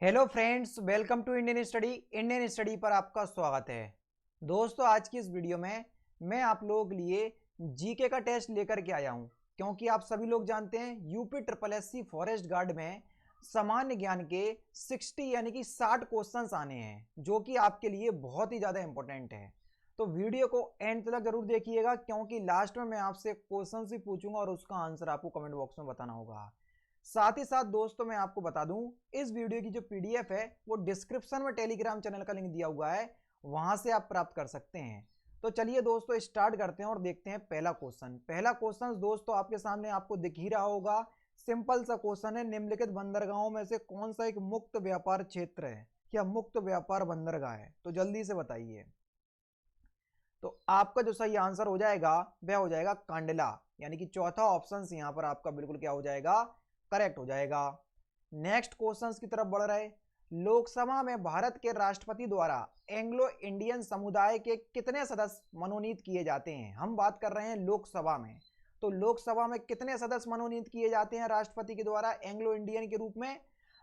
Hello friends, welcome to Indian study पर आपका स्वागत है। दोस्तों, आज की इस वीडियो में मैं आप लोगों के लिए जीके का टेस्ट लेकर के आया हूं, क्योंकि आप सभी लोग जानते हैं UP triple SC forest guard में सामान्य ज्ञान के 60 यानी कि 60 क्वेश्चंस आने हैं, जो कि आपके लिए बहुत ही ज़्यादा इंपॉर्टेंट है। तो वीडियो को एंड तक जरूर देखिएगा, क्योंकि लास्ट में मैं आपसे क्वेश्चन ही पूछूंगा और उसका आंसर आपको कमेंट बॉक्स में बताना होगा। साथ ही साथ दोस्तों, मैं आपको बता दूं, इस वीडियो की जो पीडीएफ है वो डिस्क्रिप्शन में टेलीग्राम चैनल का लिंक दिया हुआ है, वहां से आप प्राप्त कर सकते हैं। तो चलिए दोस्तों, स्टार्ट करते हैं और देखते हैं पहला क्वेश्चन। पहला क्वेश्चन दोस्तों आपके सामने आपको दिख ही रहा होगा। सिंपल सा क्वेश्चन है, निम्नलिखित बंदरगाहों में से कौन सा एक मुक्त व्यापार क्षेत्र है या मुक्त व्यापार बंदरगाह है? तो जल्दी से बताइए। तो आपका जो सही आंसर हो जाएगा वह हो जाएगा कांडला, यानी कि चौथा ऑप्शन यहां पर आपका बिल्कुल क्या हो जाएगा, करेक्ट हो जाएगा। नेक्स्ट क्वेश्चन की तरफ बढ़ रहे। लोकसभा में भारत के राष्ट्रपति द्वारा एंग्लो इंडियन समुदाय के कितने सदस्य मनोनीत किए जाते हैं? हम बात कर रहे हैं लोकसभा में। तो लोकसभा में कितने सदस्य मनोनीत किए जाते हैं राष्ट्रपति के द्वारा एंग्लो इंडियन के रूप में?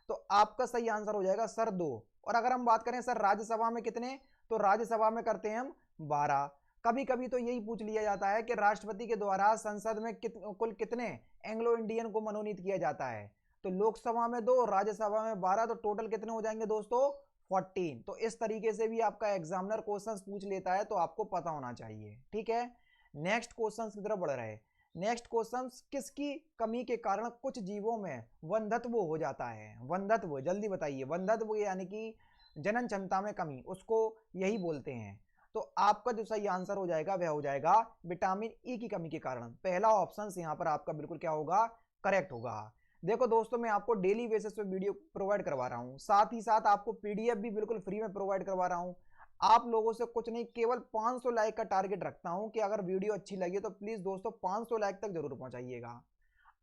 तो आपका सही आंसर हो जाएगा सर 2। और अगर हम बात करें सर राज्यसभा में कितने, तो राज्यसभा में करते हैं हम 12। कभी कभी तो यही पूछ लिया जाता है कि राष्ट्रपति के द्वारा संसद में कुल कितने एंग्लो इंडियन को मनोनीत किया जाता है? तो लोकसभा में 2, राज्यसभा में 12, तो टोटल कितने हो जाएंगे दोस्तों? 14। तो इस तरीके से भी आपका एग्जामिनर क्वेश्चंस पूछ लेता है, तो आपको पता होना चाहिए। ठीक है, नेक्स्ट क्वेश्चन की तरफ बढ़ रहे। नेक्स्ट क्वेश्चन, किसकी कमी के कारण कुछ जीवों में वंध्यत्व हो जाता है? वंध्यत्व जल्दी बताइए। वंध्यत्व यानी कि जनन क्षमता में कमी, उसको यही बोलते हैं। तो आपका जो सही आंसर हो जाएगा वह हो जाएगा विटामिन ई की कमी के कारण। पहला ऑप्शन यहां पर आपका बिल्कुल क्या होगा, करेक्ट होगा। देखो दोस्तों, मैं आपको डेली बेसिस पे वीडियो प्रोवाइड करवा रहा हूं, साथ ही साथ आपको पीडीएफ भी बिल्कुल फ्री में प्रोवाइड करवा रहा हूं। आप लोगों से कुछ नहीं, केवल 500 लाइक का टारगेट रखता हूं कि अगर वीडियो अच्छी लगी तो प्लीज दोस्तों 500 लाइक तक जरूर पहुंचाइएगा।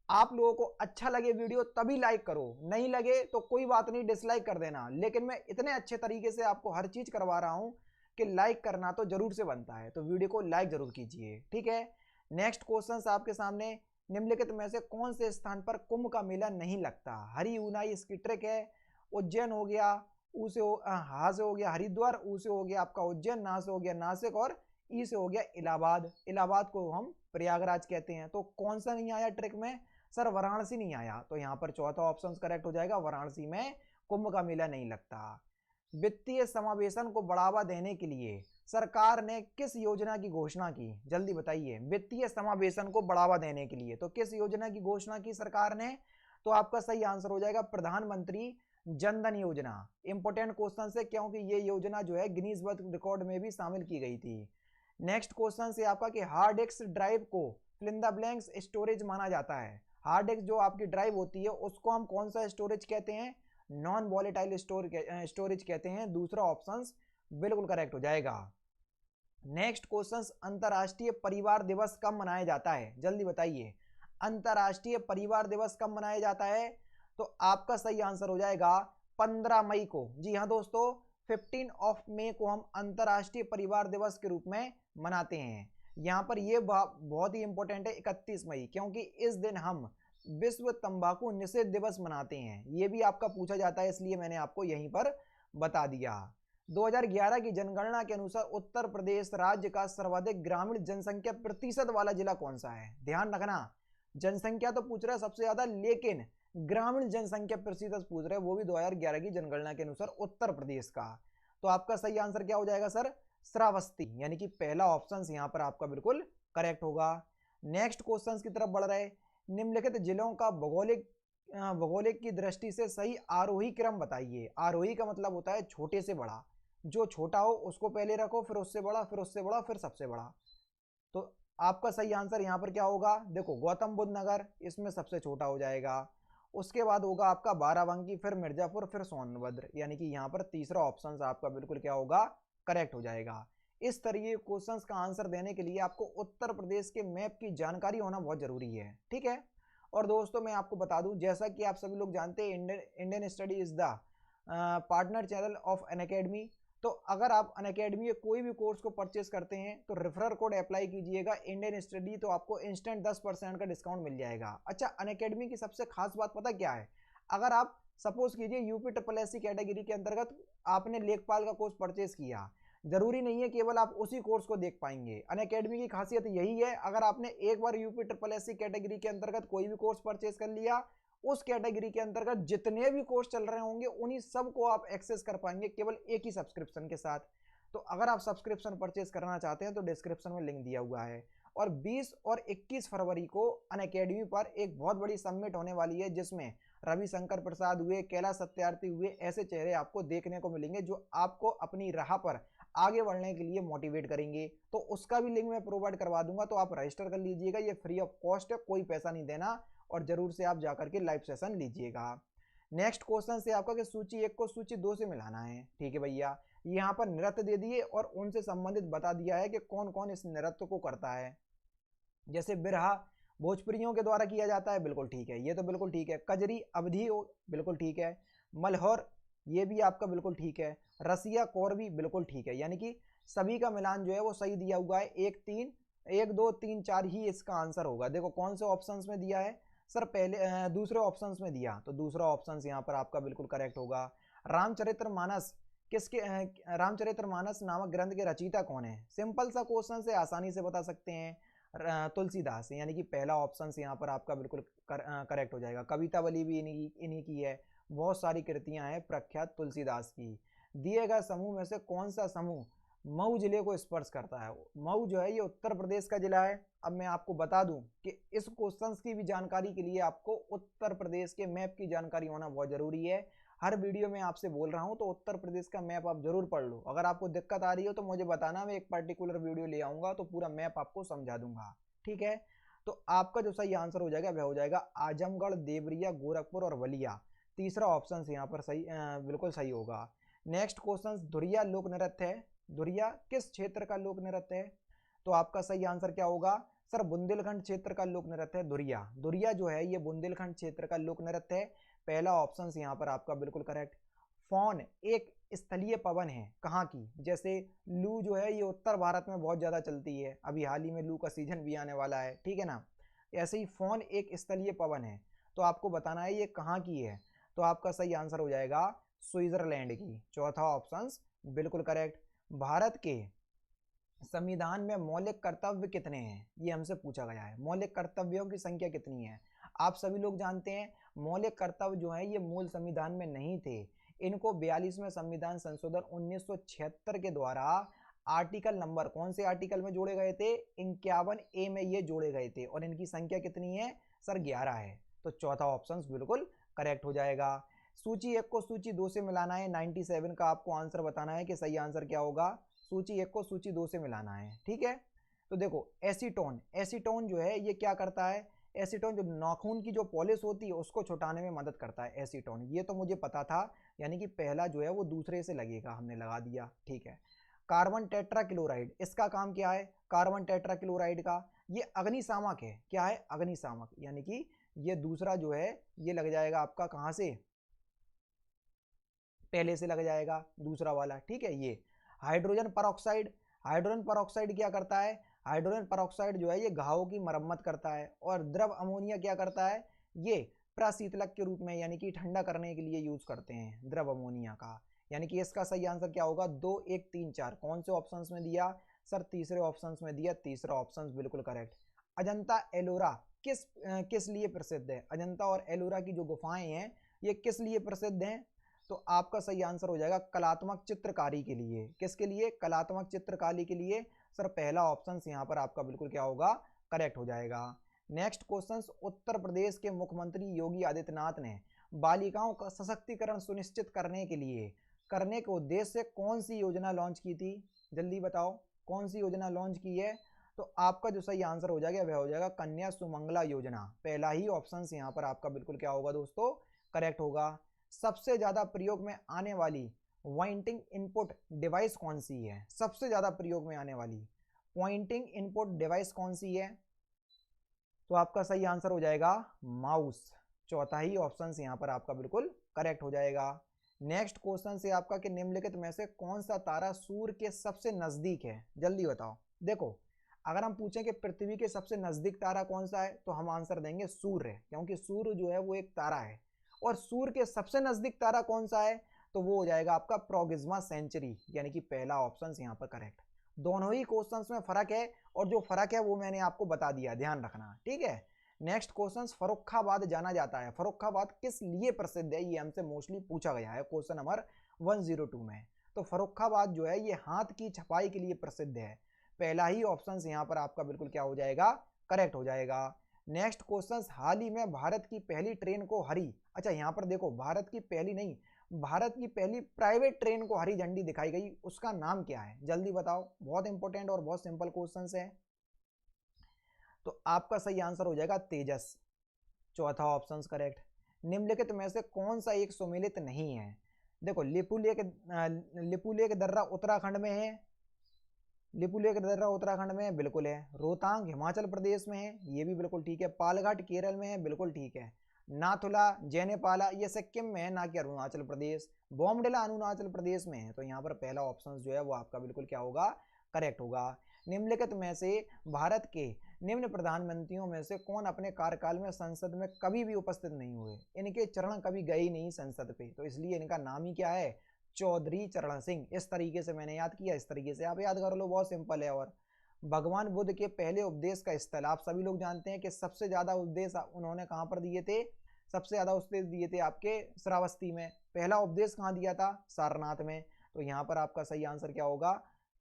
आप लोगों को अच्छा लगे वीडियो तभी लाइक करो, नहीं लगे तो कोई बात नहीं, डिसलाइक कर देना। लेकिन मैं इतने अच्छे तरीके से आपको हर चीज करवा रहा हूं कि लाइक करना तो जरूर से बनता है, तो वीडियो को लाइक जरूर कीजिए। ठीक है, नेक्स्ट क्वेश्चन आपके सामने। निम्नलिखित में से कौन से स्थान पर कुंभ का मेला नहीं लगता? हरी ऊनाई इसकी ट्रिक है। उज्जैन हो गया, ऊ से हा से हो गया हरिद्वार, ऊ से हो गया आपका उज्जैन, ना से हो गया नासिक, और ई से हो गया इलाहाबाद। इलाहाबाद को हम प्रयागराज कहते हैं। तो कौन सा नहीं आया ट्रिक में? सर वाराणसी नहीं आया। तो यहां पर चौथा ऑप्शन करेक्ट हो जाएगा, वाराणसी में कुंभ का मेला नहीं लगता। वित्तीय समावेशन को बढ़ावा देने के लिए सरकार ने किस योजना की घोषणा की? जल्दी बताइए। वित्तीय समावेशन को बढ़ावा देने के लिए तो किस योजना की घोषणा की सरकार ने? तो आपका सही आंसर हो जाएगा प्रधानमंत्री जनधन योजना। इंपॉर्टेंट क्वेश्चन है, क्योंकि ये योजना जो है गिनीज वर्ल्ड रिकॉर्ड में भी शामिल की गई थी। नेक्स्ट क्वेश्चन है आपका कि हार्ड डिस्क ड्राइव को fill in the blanks storage माना जाता है। हार्ड डिस्क जो आपकी ड्राइव होती है उसको हम कौन सा स्टोरेज कहते हैं? नॉन वॉलेटाइल स्टोरेज कहते हैं। दूसरा ऑप्शन बिल्कुल करेक्ट हो जाएगा। नेक्स्ट क्वेश्चन, अंतरराष्ट्रीय परिवार दिवस कब मनाया जाता है? जल्दी बताइए। अंतरराष्ट्रीय परिवार दिवस कब मनाया जाता है? तो आपका सही आंसर हो जाएगा 15 मई को। जी हाँ दोस्तों, 15 मई को हम अंतरराष्ट्रीय परिवार दिवस के रूप में मनाते हैं। यहां पर यह बहुत ही इंपॉर्टेंट है 31 मई, क्योंकि इस दिन हम विश्व तंबाकू निषेध दिवस मनाते हैं। यह भी आपका पूछा जाता है, इसलिए मैंने आपको यहीं पर बता दिया। 2011 की जनगणना के अनुसार उत्तर प्रदेश राज्य का सर्वाधिक ग्रामीण जनसंख्या प्रतिशत वाला जिला कौन सा है? ध्यान रखना, जनसंख्या तो पूछ रहा है सबसे ज्यादा, लेकिन ग्रामीण जनसंख्या प्रतिशत पूछ रहे हैं, वो भी 2011 की जनगणना के अनुसार उत्तर प्रदेश का। तो आपका सही आंसर क्या हो जाएगा सर? श्रावस्ती, यानी कि पहला ऑप्शन यहां पर आपका बिल्कुल करेक्ट होगा। नेक्स्ट क्वेश्चन की तरफ बढ़ रहे। निम्नलिखित जिलों का भौगोलिक की दृष्टि से सही आरोही क्रम बताइए। आरोही का मतलब होता है छोटे से बड़ा, जो छोटा हो उसको पहले रखो, फिर उससे बड़ा, फिर उससे बड़ा, फिर सबसे बड़ा। तो आपका सही आंसर यहां पर क्या होगा? देखो, गौतम बुद्ध नगर इसमें सबसे छोटा हो जाएगा। उसके बाद होगा आपका बाराबंकी, फिर मिर्जापुर, फिर सोनभद्र, यानी कि यहां पर तीसरा ऑप्शन आपका बिल्कुल क्या होगा, करेक्ट हो जाएगा। इस तरीके क्वेश्चंस का आंसर देने के लिए आपको उत्तर प्रदेश के मैप की जानकारी होना बहुत जरूरी है। ठीक है, और दोस्तों मैं आपको बता दूं, जैसा कि आप सभी लोग जानते हैं, Indian study is the partner channel of Unacademy. तो अगर आप अनअकैडमी के कोई भी कोर्स को परचेस करते हैं तो रेफरल कोड अप्लाई कीजिएगा इंडियन स्टडी, तो आपको इंस्टेंट 10% का डिस्काउंट मिल जाएगा। अच्छा, अनअकैडमी की सबसे खास बात पता क्या है? अगर आप सपोज कीजिए यूपी ट्रिपल एससी कैटेगरी के अंतर्गत आपने लेखपाल का कोर्स परचेज किया, जरूरी नहीं है केवल आप उसी कोर्स को देख पाएंगे। अनअकैडमी की खासियत यही है, अगर आपने एक बार यूपी ट्रिपल एससी कैटेगरी के अंतर्गत कोई भी कोर्स परचेज कर लिया, उस कैटेगरी के अंतर्गत जितने भी कोर्स चल रहे होंगे उन्हीं सब को आप एक्सेस कर पाएंगे केवल एक ही सब्सक्रिप्शन के साथ। तो अगर आप सब्सक्रिप्शन परचेज करना चाहते हैं तो डिस्क्रिप्शन में लिंक दिया हुआ है। और 20 और 21 फरवरी को अनअकैडमी पर एक बहुत बड़ी समिट होने वाली है, जिसमें रविशंकर प्रसाद हुए, कैलाश सत्यार्थी हुए, ऐसे चेहरे आपको देखने को मिलेंगे जो आपको अपनी राह पर आगे बढ़ने के लिए मोटिवेट करेंगे। तो उसका भी लिंक मैं प्रोवाइड करवा दूंगा, तो आप रजिस्टर कर लीजिएगा। ये फ्री ऑफ कॉस्ट है, कोई पैसा नहीं देना, और जरूर से आप जाकर के लाइव सेशन लीजिएगा। नेक्स्ट क्वेश्चन से आपका कि सूची 1 को सूची 2 से मिलाना है। ठीक है भैया, यहाँ पर नृत्य दे दिए और उनसे संबंधित बता दिया है कि कौन कौन इस नृत्य को करता है। जैसे बिरहा भोजपुरियों के द्वारा किया जाता है, बिल्कुल ठीक है, ये तो बिल्कुल ठीक है। कजरी अवधी बिल्कुल ठीक है। मलहौर ये भी आपका बिल्कुल ठीक है। रसिया कौरवी बिल्कुल ठीक है। यानी कि सभी का मिलान जो है वो सही दिया हुआ है। 1 2 3 4 ही इसका आंसर होगा। देखो कौन से ऑप्शंस में दिया है सर, पहले दूसरे ऑप्शंस में दिया, तो दूसरा ऑप्शन यहाँ पर आपका बिल्कुल करेक्ट होगा। रामचरितमानस रामचरितमानस नामक ग्रंथ के रचयिता कौन है? सिंपल सा क्वेश्चन से आसानी से बता सकते हैं, तुलसीदास, यानी कि पहला ऑप्शन यहाँ पर आपका बिल्कुल करेक्ट हो जाएगा। कवितावली भी इन्हीं की है, बहुत सारी कृतियां हैं प्रख्यात तुलसीदास की। दिए गए समूह में से कौन सा समूह मऊ जिले को स्पर्श करता है? मऊ जो है ये उत्तर प्रदेश का जिला है। अब मैं आपको बता दूं कि इस क्वेश्चन की भी जानकारी के लिए आपको उत्तर प्रदेश के मैप की जानकारी होना बहुत जरूरी है। हर वीडियो में आपसे बोल रहा हूं, तो उत्तर प्रदेश का मैप आप जरूर पढ़ लो। अगर आपको दिक्कत आ रही हो तो मुझे बताना, मैं एक पर्टिकुलर वीडियो ले आऊंगा तो पूरा मैप आपको समझा दूंगा। ठीक है, तो आपका जो सही आंसर हो जाएगा वह हो जाएगा आजमगढ़, देवरिया, गोरखपुर और बलिया। तीसरा ऑप्शन यहाँ पर सही बिल्कुल सही होगा। नेक्स्ट क्वेश्चन, धुरिया लोक नृत्य है। धुरिया किस क्षेत्र का लोक नृत्य है? तो आपका सही आंसर क्या होगा सर? बुंदेलखंड क्षेत्र का लोक नृत्य है धुरिया। धुरिया जो है ये बुंदेलखंड क्षेत्र का लोक नृत्य है। पहला ऑप्शन यहाँ पर आपका बिल्कुल करेक्ट। फौन एक स्थलीय पवन है, कहाँ की? जैसे लू जो है ये उत्तर भारत में बहुत ज्यादा चलती है, अभी हाल ही में लू का सीजन भी आने वाला है, ठीक है ना। ऐसे ही फौन एक स्थलीय पवन है, तो आपको बताना है ये कहाँ की है। तो आपका सही आंसर हो जाएगा स्विट्जरलैंड की। चौथा ऑप्शन बिल्कुल करेक्ट। भारत के संविधान में मौलिक कर्तव्य कितने हैं, ये हमसे पूछा गया है। मौलिक कर्तव्यों की संख्या कितनी है? आप सभी लोग जानते हैं मौलिक कर्तव्य जो है ये मूल संविधान में नहीं थे, इनको 42वें संविधान संशोधन 1976 के द्वारा आर्टिकल नंबर, कौन से आर्टिकल में जोड़े गए थे? 51A में ये जोड़े गए थे, और इनकी संख्या कितनी है सर? 11 है। तो चौथा ऑप्शन बिल्कुल करेक्ट हो जाएगा। सूची 1 को सूची 2 से मिलाना है। 97 का आपको आंसर बताना है कि सही आंसर क्या होगा। सूची 1 को सूची 2 से मिलाना है, ठीक है। तो देखो एसीटोन, एसीटोन जो है ये क्या करता है? एसीटोन जो नाखून की जो पॉलिश होती है उसको छुटाने में मदद करता है एसीटोन, ये तो मुझे पता था। यानी कि पहला जो है वो दूसरे से लगेगा, हमने लगा दिया, ठीक है। कार्बन टेट्राक्लोराइड, इसका काम क्या है? कार्बन टेट्राक्लोराइड का ये अग्निशामक है। क्या है? अग्निशामक, यानी कि ये दूसरा जो है ये लग जाएगा आपका कहां से? पहले से लग जाएगा दूसरा वाला, ठीक है। ये हाइड्रोजन परऑक्साइड, हाइड्रोजन परऑक्साइड क्या करता है? हाइड्रोजन परऑक्साइड जो है ये घावों की मरम्मत करता है। और द्रव अमोनिया क्या करता है? ये प्रशीतलक के रूप में, यानी कि ठंडा करने के लिए यूज करते हैं द्रव अमोनिया का। यानी कि इसका सही आंसर क्या होगा? 2 1 3 4 कौन से ऑप्शंस में दिया सर? तीसरे ऑप्शंस में दिया। तीसरा ऑप्शन बिल्कुल करेक्ट। अजंता एलोरा किस लिए प्रसिद्ध है? अजंता और एलोरा की जो गुफाएं हैं ये किस लिए प्रसिद्ध हैं? तो आपका सही आंसर हो जाएगा कलात्मक चित्रकारी के लिए। किसके लिए? कलात्मक चित्रकारी के लिए। सर पहला ऑप्शन यहाँ पर आपका बिल्कुल क्या होगा? करेक्ट हो जाएगा। नेक्स्ट क्वेश्चन, उत्तर प्रदेश के मुख्यमंत्री योगी आदित्यनाथ ने बालिकाओं का सशक्तिकरण सुनिश्चित करने के उद्देश्य से कौन सी योजना लॉन्च की थी? जल्दी बताओ कौन सी योजना लॉन्च की है। तो आपका जो सही आंसर हो जाएगा वह हो जाएगा कन्या सुमंगला योजना। पहला ही ऑप्शन यहाँ पर आपका बिल्कुल क्या होगा दोस्तों? करेक्ट होगा। सबसे ज्यादा प्रयोग में आने वाली पॉइंटिंग इनपुट डिवाइस कौन सी है? सबसे ज्यादा प्रयोग में आने वाली पॉइंटिंग इनपुट डिवाइस कौन सी है? तो आपका सही आंसर हो जाएगा माउस। चौथा ही ऑप्शन यहाँ पर आपका बिल्कुल करेक्ट हो जाएगा। नेक्स्ट क्वेश्चन से आपका कि निम्नलिखित में से कौन सा तारा सूर्य के सबसे नजदीक है? जल्दी बताओ। देखो अगर हम पूछें कि पृथ्वी के सबसे नजदीक तारा कौन सा है तो हम आंसर देंगे सूर्य, क्योंकि सूर्य जो है वो एक तारा है और सूर्य के सबसे नजदीक तारा कौन सा है, तो वो हो जाएगा आपका प्रोगिस्मा सेंचुरी, यानी कि पहला ऑप्शन यहाँ पर करेक्ट। दोनों ही क्वेश्चंस में फर्क है और जो फर्क है वो मैंने आपको बता दिया, ध्यान रखना, ठीक है। नेक्स्ट क्वेश्चन, फर्रुखाबाद जाना जाता है, फर्रुखाबाद किस लिए प्रसिद्ध है, ये हमसे मोस्टली पूछा गया है क्वेश्चन नंबर 102 में। तो फर्रुखाबाद जो है ये हाथ की छपाई के लिए प्रसिद्ध है। पहला ही ऑप्शन यहाँ पर आपका बिल्कुल क्या हो जाएगा, करेक्ट हो जाएगा। नेक्स्ट क्वेश्चन, हाल ही में भारत की पहली ट्रेन को हरी, अच्छा यहाँ पर देखो भारत की पहली नहीं, भारत की पहली प्राइवेट ट्रेन को हरी झंडी दिखाई गई, उसका नाम क्या है, जल्दी बताओ। बहुत इंपॉर्टेंट और बहुत सिंपल क्वेश्चन है। तो आपका सही आंसर हो जाएगा तेजस, चौथा ऑप्शन करेक्ट। निम्नलिखित में से कौन सा एक सुमेलित नहीं है, देखो लिपुलेख दर्रा उत्तराखंड में है, लिपुलेख दर्रा उत्तराखंड में है, बिल्कुल है। रोहतांग हिमाचल प्रदेश में है, ये भी बिल्कुल ठीक है। पालघाट केरल में है, बिल्कुल ठीक है। नाथुला जैनेपाला ये सिक्किम में है, ना कि अरुणाचल प्रदेश। बोमडिला अरुणाचल प्रदेश में है। तो यहाँ पर पहला ऑप्शन जो है वो आपका बिल्कुल क्या होगा, करेक्ट होगा। निम्नलिखित में से भारत के निम्न प्रधानमंत्रियों में से कौन अपने कार्यकाल में संसद में कभी भी उपस्थित नहीं हुए, इनके चरण कभी गए ही नहीं संसद पे, तो इसलिए इनका नाम ही क्या है, चौधरी चरण सिंह। इस तरीके से मैंने याद किया, इस तरीके से आप याद कर लो, बहुत सिंपल है। और भगवान बुद्ध के पहले उपदेश का स्थल, आप सभी लोग जानते हैं कि सबसे ज्यादा उपदेश उन्होंने कहां पर दिए थे, सबसे ज्यादा उपदेश दिए थे आपके श्रावस्ती में। पहला उपदेश कहां दिया था, सारनाथ में। तो यहाँ पर आपका सही आंसर क्या होगा,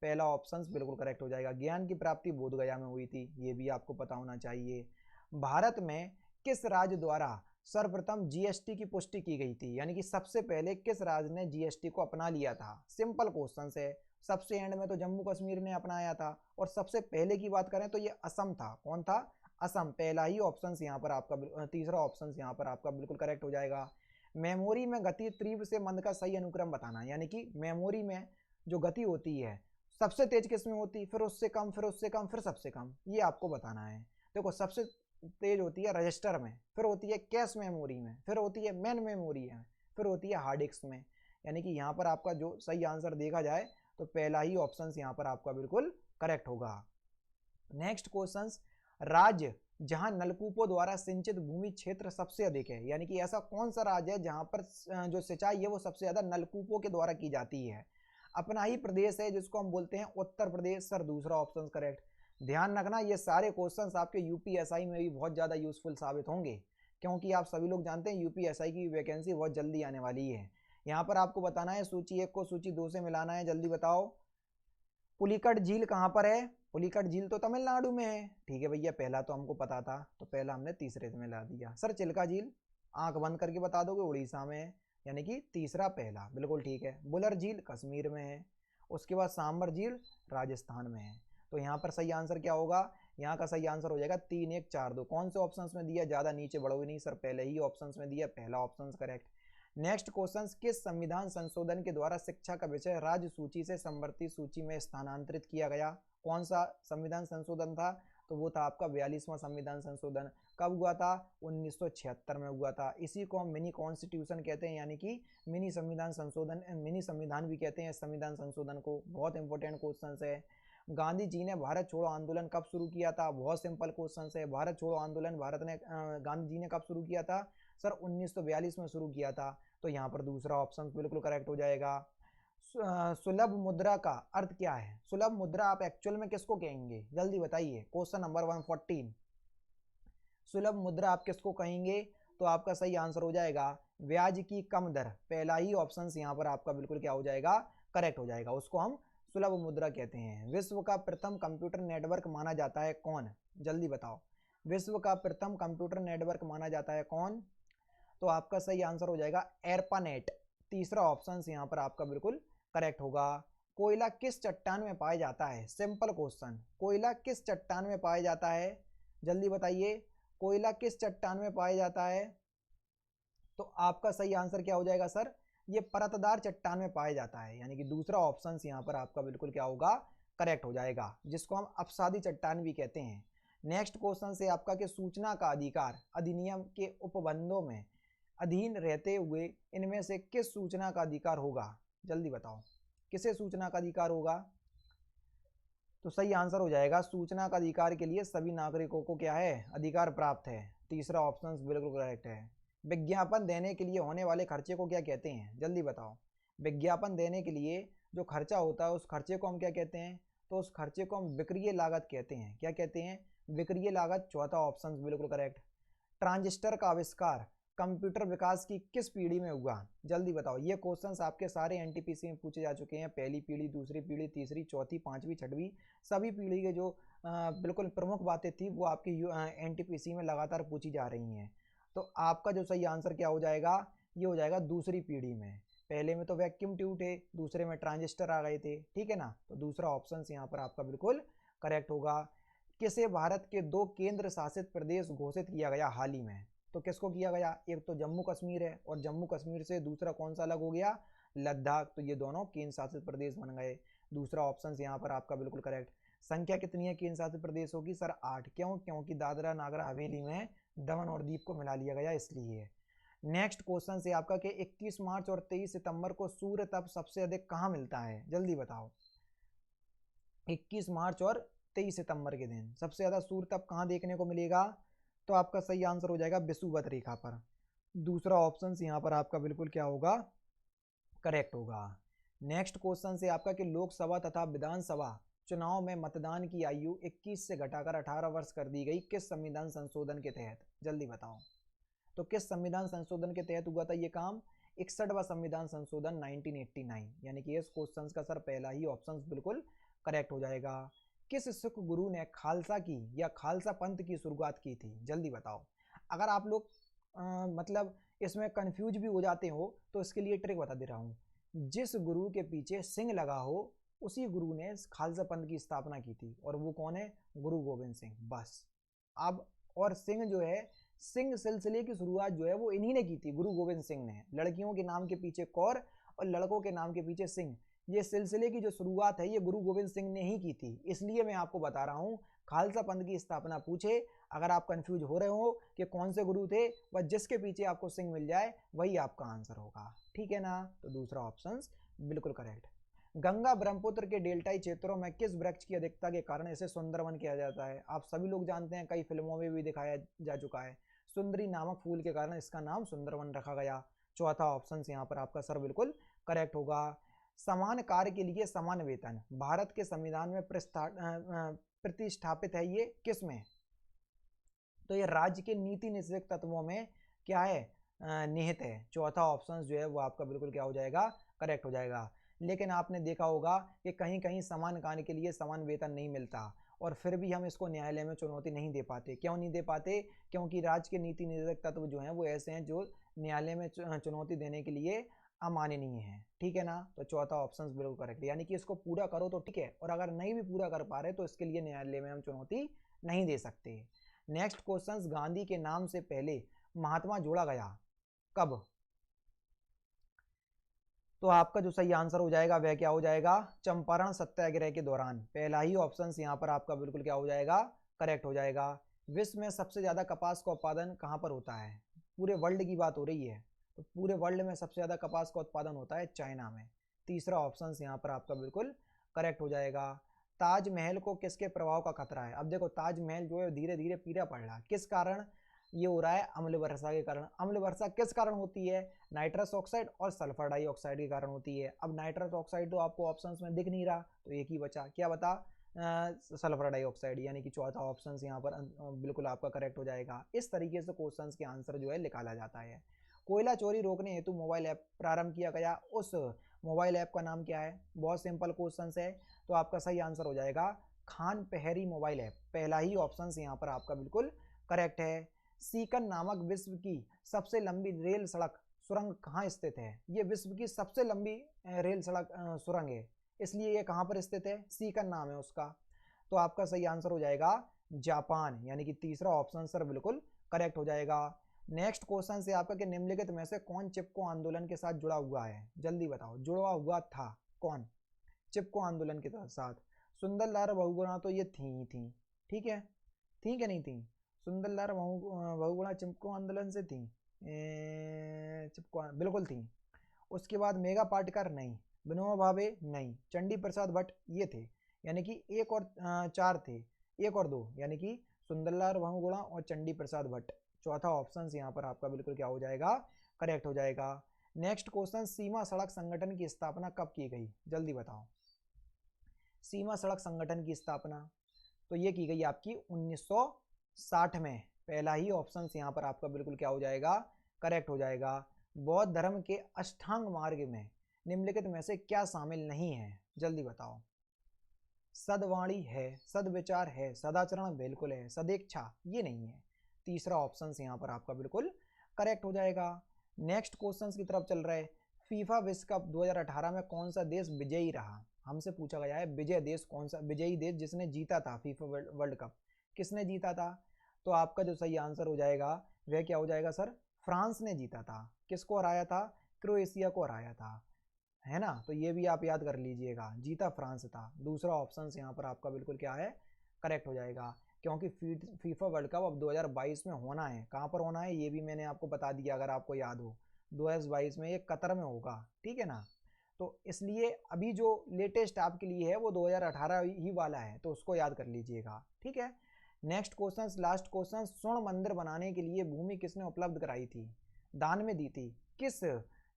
पहला ऑप्शन बिल्कुल करेक्ट हो जाएगा। ज्ञान की प्राप्ति बोधगया में हुई थी, ये भी आपको पता होना चाहिए। भारत में किस राज्य द्वारा सर्वप्रथम जीएसटी की पुष्टि की गई थी, यानी कि सबसे पहले किस राज्य ने जीएसटी को अपना लिया था, सिंपल क्वेश्चन है। सबसे एंड में तो जम्मू कश्मीर ने अपनाया था, और सबसे पहले की बात करें तो ये असम था। कौन था, असम। पहला ही ऑप्शन यहाँ पर आपका, तीसरा ऑप्शन यहाँ पर आपका बिल्कुल करेक्ट हो जाएगा। मेमोरी में गति तीव्र से मंद का सही अनुक्रम बताना, यानी कि मेमोरी में जो गति होती है सबसे तेज किस में होती, फिर उससे कम, फिर उससे कम, फिर सबसे कम, ये आपको बताना है। देखो सबसे तेज होती है रजिस्टर में, फिर होती है कैश मेमोरी में, फिर होती है मेन मेमोरी में, फिर होती है हार्ड डिस्क में। यानी कि यहाँ पर आपका जो सही आंसर देखा जाए तो पहला ही ऑप्शन यहाँ पर आपका बिल्कुल करेक्ट होगा। नेक्स्ट क्वेश्चन, राज्य जहां नलकूपों द्वारा सिंचित भूमि क्षेत्र सबसे अधिक है, यानी कि ऐसा कौन सा राज्य है जहां पर जो सिंचाई है वो सबसे ज्यादा नलकूपों के द्वारा की जाती है। अपना ही प्रदेश है जिसको हम बोलते हैं उत्तर प्रदेश, सर दूसरा ऑप्शन करेक्ट। ध्यान रखना ये सारे क्वेश्चंस आपके यूपीएसआई में भी बहुत ज़्यादा यूजफुल साबित होंगे, क्योंकि आप सभी लोग जानते हैं यूपीएसआई की वैकेंसी बहुत जल्दी आने वाली है। यहाँ पर आपको बताना है सूची 1 को सूची 2 से मिलाना है, जल्दी बताओ। पुलिकट झील कहाँ पर है, पुलिकट झील तो तमिलनाडु में है, ठीक है भैया, पहला तो हमको पता था, तो पहला हमने तीसरे से मिला दिया। सर चिल्का झील आंख बंद करके बता दोगे, उड़ीसा में है, यानी कि तीसरा पहला, बिल्कुल ठीक है। बुलर झील कश्मीर में है। उसके बाद सांबर झील राजस्थान में है। तो यहाँ पर सही आंसर क्या होगा, यहाँ का सही आंसर हो जाएगा 3 1 4 2। कौन से ऑप्शन में दिया, ज्यादा नीचे बढ़ोगे नहीं सर, पहले ही ऑप्शन में दिया, पहला ऑप्शन करेक्ट। नेक्स्ट क्वेश्चन, किस संविधान संशोधन के द्वारा शिक्षा का विषय राज्य सूची से समवर्ती सूची में स्थानांतरित किया गया। कौन सा संविधान संशोधन था, तो वो था आपका 42वां संविधान संशोधन। कब हुआ था, 1976 में हुआ था। इसी को हम मिनी कॉन्स्टिट्यूशन कहते हैं, यानी कि मिनी संविधान संशोधन, मिनी संविधान भी कहते हैं संविधान संशोधन को। बहुत इंपॉर्टेंट क्वेश्चन है। गांधी जी ने भारत छोड़ो आंदोलन कब शुरू किया था, बहुत सिंपल क्वेश्चन है। भारत छोड़ो आंदोलन गांधी जी ने कब शुरू किया था, सर 1942 में शुरू किया था। तो यहाँ पर दूसरा ऑप्शन बिल्कुल करेक्ट हो जाएगा। सुलभ मुद्रा का अर्थ क्या है, सुलभ मुद्रा आप एक्चुअल में किसको कहेंगे, जल्दी बताइए। क्वेश्चन नंबर 114, सुलभ मुद्रा आप किसको कहेंगे, तो आपका सही आंसर हो जाएगा ब्याज की कम दर। पहला ही ऑप्शन यहाँ पर आपका बिल्कुल क्या हो जाएगा, करेक्ट हो जाएगा, उसको हम सुलभ मुद्रा कहते हैं। विश्व का प्रथम कंप्यूटर नेटवर्क माना जाता है कौन, जल्दी बताओ। विश्व का प्रथम कंप्यूटर नेटवर्क माना जाता है कौन, तो आपका सही आंसर हो जाएगा एर्पानेट। तीसरा ऑप्शन यहाँ पर आपका बिल्कुल करेक्ट होगा। कोयला किस चट्टान में पाया जाता है, सिंपल क्वेश्चन, कोयला किस चट्टान में पाया जाता है, जल्दी बताइए। कोयला किस चट्टान में पाया जाता है, तो आपका सही आंसर क्या हो जाएगा सर, ये परतदार चट्टान में पाया जाता है, यानी कि दूसरा ऑप्शन यहाँ पर आपका बिल्कुल क्या होगा, करेक्ट हो जाएगा, जिसको हम अपसादी चट्टान भी कहते हैं। नेक्स्ट क्वेश्चन से आपका कि सूचना का अधिकार अधिनियम के उपबंधों में अधीन रहते हुए इनमें से किस सूचना का अधिकार होगा, जल्दी बताओ, किसे सूचना का अधिकार होगा। तो सही आंसर हो जाएगा सूचना का अधिकार के लिए सभी नागरिकों को क्या है, अधिकार प्राप्त है। तीसरा ऑप्शन बिल्कुल करेक्ट है। विज्ञापन देने के लिए होने वाले खर्चे को क्या कहते हैं, जल्दी बताओ। विज्ञापन देने के लिए जो खर्चा होता है उस खर्चे को हम क्या कहते हैं, तो उस खर्चे को हम विक्रय लागत कहते हैं। क्या कहते हैं, विक्रय लागत। चौथा ऑप्शन बिल्कुल करेक्ट। ट्रांजिस्टर का आविष्कार कंप्यूटर विकास की किस पीढ़ी में हुआ, जल्दी बताओ। ये क्वेश्चंस आपके सारे एनटीपीसी में पूछे जा चुके हैं। पहली पीढ़ी, दूसरी पीढ़ी, तीसरी, चौथी, पांचवी, छठवीं, सभी पीढ़ी के जो बिल्कुल प्रमुख बातें थी वो आपकी एनटीपीसी में लगातार पूछी जा रही हैं। तो आपका जो सही आंसर क्या हो जाएगा, ये हो जाएगा दूसरी पीढ़ी में। पहले में तो वैक्यूम ट्यूब थे, दूसरे में ट्रांजिस्टर आ गए थे, ठीक है ना। तो दूसरा ऑप्शन यहाँ पर आपका बिल्कुल करेक्ट होगा। किसे भारत के 2 केंद्र शासित प्रदेश घोषित किया गया हाल ही में, तो किसको किया गया, एक तो जम्मू कश्मीर है और जम्मू कश्मीर से दूसरा कौन सा अलग हो गया, लद्दाख। तो ये दोनों केंद्र शासित प्रदेश बन गए। दूसरा ऑप्शन यहाँ पर आपका बिल्कुल करेक्ट। संख्या कितनी है केंद्र शासित प्रदेशों की, सर 8। क्यों, क्योंकि दादरा नागर हवेली में दमन और दीव को मिला लिया गया इसलिए। नेक्स्ट क्वेश्चन से आपका कि 21 मार्च और 23 सितंबर को सूर्य तप सबसे अधिक कहाँ मिलता है, जल्दी बताओ। 21 मार्च और 23 सितंबर के दिन सबसे ज़्यादा सूर्य तप कहाँ देखने को मिलेगा, तो आपका सही आंसर हो जाएगा विषुवत रेखा पर। दूसरा ऑप्शन यहाँ पर आपका बिल्कुल क्या होगा, करेक्ट होगा। नेक्स्ट क्वेश्चन से आपका कि लोकसभा तथा विधानसभा चुनाव में मतदान की आयु 21 से घटाकर 18 वर्ष कर दी गई किस संविधान संशोधन के तहत, जल्दी बताओ। तो किस संविधान संशोधन के तहत हुआ था ये काम, 61वां संविधान संशोधन 1989, यानी कि इस क्वेश्चन का सर पहला ही ऑप्शन बिल्कुल करेक्ट हो जाएगा। किस सिख गुरु ने खालसा की या खालसा पंथ की शुरुआत की थी, जल्दी बताओ। अगर आप लोग मतलब इसमें कंफ्यूज भी हो जाते हो तो इसके लिए ट्रिक बता दे रहा हूँ। जिस गुरु के पीछे सिंह लगा हो उसी गुरु ने खालसा पंथ की स्थापना की थी, और वो कौन है, गुरु गोविंद सिंह, बस। अब और सिंह जो है, सिंह सिलसिले की शुरुआत जो है वो इन्हीं ने की थी, गुरु गोविंद सिंह ने। लड़कियों के नाम के पीछे कौर और लड़कों के नाम के पीछे सिंह, ये सिलसिले की जो शुरुआत है ये गुरु गोविंद सिंह ने ही की थी। इसलिए मैं आपको बता रहा हूँ, खालसा पंथ की स्थापना पूछे अगर आप कंफ्यूज हो रहे हो कि कौन से गुरु थे, वह जिसके पीछे आपको सिंह मिल जाए वही आपका आंसर होगा, ठीक है ना। तो दूसरा ऑप्शन बिल्कुल करेक्ट। गंगा ब्रह्मपुत्र के डेल्टाई क्षेत्रों में किस वृक्ष की अधिकता के कारण इसे सुंदरवन किया जाता है, आप सभी लोग जानते हैं, कई फिल्मों में भी दिखाया जा चुका है। सुंदरी नामक फूल के कारण इसका नाम सुंदरवन रखा गया। चौथा ऑप्शन यहाँ पर आपका सर बिल्कुल करेक्ट होगा। समान कार्य के लिए समान वेतन भारत के संविधान में प्रतिष्ठापित है, ये किस में, तो ये राज्य के नीति निषेधक तत्वों में क्या है, निहित है। चौथा ऑप्शन जो है वो आपका बिल्कुल क्या हो जाएगा, करेक्ट हो जाएगा। लेकिन आपने देखा होगा कि कहीं कहीं समान कार्य के लिए समान वेतन नहीं मिलता और फिर भी हम इसको न्यायालय में चुनौती नहीं दे पाते। क्यों नहीं दे पाते, क्योंकि राज्य के नीति निषेधक तत्व जो हैं वो ऐसे हैं जो न्यायालय में चुनौती देने के लिए अमाननीय है, ठीक है ना। तो चौथा ऑप्शन बिल्कुल करेक्ट, यानी कि इसको पूरा करो तो ठीक है, और अगर नहीं भी पूरा कर पा रहे तो इसके लिए न्यायालय में हम चुनौती नहीं दे सकते। नेक्स्ट क्वेश्चन, गांधी के नाम से पहले महात्मा जोड़ा गया कब, तो आपका जो सही आंसर हो जाएगा वह क्या हो जाएगा, चंपारण सत्याग्रह के दौरान। पहला ही ऑप्शन यहाँ पर आपका बिल्कुल क्या हो जाएगा, करेक्ट हो जाएगा। विश्व में सबसे ज्यादा कपास का उत्पादन कहाँ पर होता है, पूरे वर्ल्ड की बात हो रही है, तो पूरे वर्ल्ड में सबसे ज्यादा कपास का उत्पादन होता है चाइना में। तीसरा ऑप्शन यहाँ पर आपका बिल्कुल करेक्ट हो जाएगा। ताजमहल को किसके प्रभाव का खतरा है, अब देखो ताजमहल जो है धीरे धीरे पीला पड़ रहा है, किस कारण ये हो रहा है, अम्ल वर्षा के कारण। अम्ल वर्षा किस कारण होती है, नाइट्रस ऑक्साइड और सल्फर डाइऑक्साइड के कारण होती है। अब नाइट्रस ऑक्साइड तो आपको ऑप्शंस में दिख नहीं रहा, तो एक ही बचा, क्या बता, सल्फर डाइऑक्साइड, यानी कि चौथा ऑप्शन यहाँ पर बिल्कुल आपका करेक्ट हो जाएगा। इस तरीके से क्वेश्चंस के आंसर जो है निकाला जाता है। कोयला चोरी रोकने हेतु मोबाइल ऐप प्रारंभ किया गया, उस मोबाइल ऐप का नाम क्या है, बहुत सिंपल क्वेश्चन है, तो आपका सही आंसर हो जाएगा खान पहरी मोबाइल ऐप। पहला ही ऑप्शन यहाँ पर आपका बिल्कुल करेक्ट है। सीकन नामक विश्व की सबसे लंबी रेल सड़क सुरंग कहाँ स्थित है, ये विश्व की सबसे लंबी रेल सड़क सुरंग है, इसलिए ये कहाँ पर स्थित है, सीकन नाम है उसका। तो आपका सही आंसर हो जाएगा जापान, यानी कि तीसरा ऑप्शन सर बिल्कुल करेक्ट हो जाएगा। नेक्स्ट क्वेश्चन से आपका कि निम्नलिखित में से कौन चिपको आंदोलन के साथ जुड़ा हुआ है, जल्दी बताओ, जुड़ा हुआ था कौन चिपको आंदोलन के साथ। सुंदरलाल बहुगुणा तो ये थी ही थी, ठीक है, थी क्या नहीं थी, सुंदरलाल बहुगुणा चिपको आंदोलन से थी, चिपको बिल्कुल थी। उसके बाद मेघा पाटकर नहीं, विनोबा भावे नहीं, चंडी प्रसाद भट्ट ये थे, यानी कि एक और 4 थे, एक और 2, यानी कि सुंदरलाल बहुगुणा और चंडी प्रसाद भट्ट, चौथा ऑप्शन यहाँ पर आपका बिल्कुल क्या हो जाएगा, करेक्ट हो जाएगा। नेक्स्ट क्वेश्चन, सीमा सड़क संगठन की स्थापना कब की गई, जल्दी बताओ। सीमा सड़क संगठन की स्थापना तो ये की गई आपकी 1960 में। पहला ही ऑप्शन यहाँ पर आपका बिल्कुल क्या हो जाएगा, करेक्ट हो जाएगा। बौद्ध धर्म के अष्टांग मार्ग में निम्नलिखित में से क्या शामिल नहीं है, जल्दी बताओ। सद्वाणी है, सद्विचार है, सदाचरण बिल्कुल है, सदेच्छा ये नहीं है। तीसरा ऑप्शन यहाँ पर आपका बिल्कुल करेक्ट हो जाएगा। नेक्स्ट क्वेश्चन की तरफ चल रहा है, फीफा विश्व कप 2018 में कौन सा देश विजयी रहा, हमसे पूछा गया है विजय देश कौन सा, विजयी देश जिसने जीता था फीफा वर्ल्ड कप, किसने जीता था। तो आपका जो सही आंसर हो जाएगा वह क्या हो जाएगा सर, फ्रांस ने जीता था। किसको हराया था, क्रोएशिया को हराया था, है ना। तो ये भी आप याद कर लीजिएगा, जीता फ्रांस था। दूसरा ऑप्शन यहाँ पर आपका बिल्कुल क्या है, करेक्ट हो जाएगा। क्योंकि फीफा वर्ल्ड कप अब 2022 में होना है, कहाँ पर होना है ये भी मैंने आपको बता दिया अगर आपको याद हो, 2022 में ये कतर में होगा, ठीक है ना। तो इसलिए अभी जो लेटेस्ट आपके लिए है वो 2018 ही वाला है, तो उसको याद कर लीजिएगा, ठीक है। नेक्स्ट क्वेश्चन, लास्ट क्वेश्चन, स्वर्ण मंदिर बनाने के लिए भूमि किसने उपलब्ध कराई थी, दान में दी थी, किस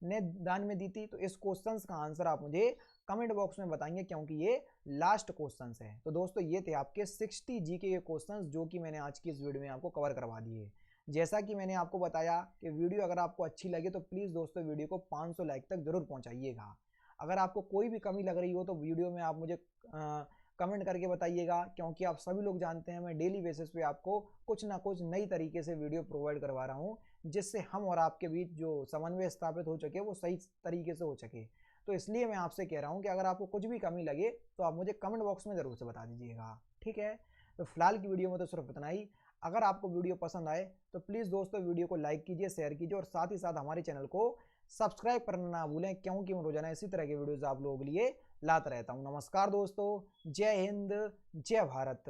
ने दान में दी थी। तो इस क्वेश्चन का आंसर आप मुझे कमेंट बॉक्स में बताएंगे क्योंकि ये लास्ट क्वेश्चन है। तो दोस्तों ये थे आपके 60 जीके के क्वेश्चंस जो कि मैंने आज की इस वीडियो में आपको कवर करवा दिए। जैसा कि मैंने आपको बताया कि वीडियो अगर आपको अच्छी लगे तो प्लीज़ दोस्तों वीडियो को 500 लाइक तक जरूर पहुंचाइएगा। अगर आपको कोई भी कमी लग रही हो तो वीडियो में आप मुझे कमेंट करके बताइएगा, क्योंकि आप सभी लोग जानते हैं मैं डेली बेसिस पे आपको कुछ ना कुछ नई तरीके से वीडियो प्रोवाइड करवा रहा हूँ, जिससे हम और आपके बीच जो समन्वय स्थापित हो सके वो सही तरीके से हो सके। तो इसलिए मैं आपसे कह रहा हूँ कि अगर आपको कुछ भी कमी लगे तो आप मुझे कमेंट बॉक्स में ज़रूर से बता दीजिएगा, ठीक है। तो फिलहाल की वीडियो में तो सिर्फ इतना ही। अगर आपको वीडियो पसंद आए तो प्लीज़ दोस्तों वीडियो को लाइक कीजिए, शेयर कीजिए और साथ ही साथ हमारे चैनल को सब्सक्राइब करना ना भूलें, क्योंकि मैं रोजाना इसी तरह के वीडियोज़ आप लोगों के लिए लाता रहता हूँ। नमस्कार दोस्तों, जय हिंद, जय भारत।